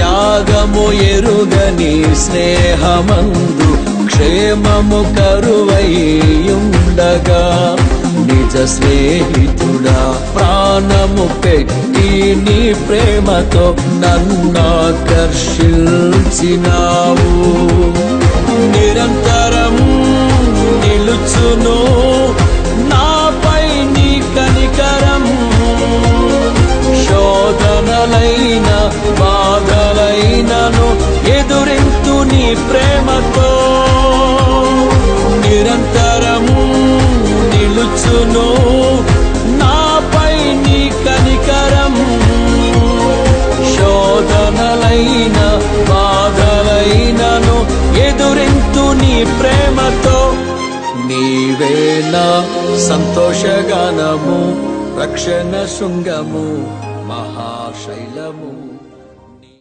త్యాగము ఎరుగని స్నేహమందు క్షేమము కరువైయుండగా నిజ స్నేహితుడా ప్రాణము పెట్టి నీ ప్రేమతో నన్నాకర్షించినావు. నిరంతరం నిలుచును నాపై నీ కనికరం, శోధనలైన బాధలైనను ఎదురింతు నీ ప్రేమతో. నిరంతరము నిలుచును నాపై నీ కనికరం, శోధనలైన బాధలైనను ఎదురింతు నీ ప్రేమతో. నీవే నా సంతోషగానము, రక్షణ శృంగము, మహాశైలము.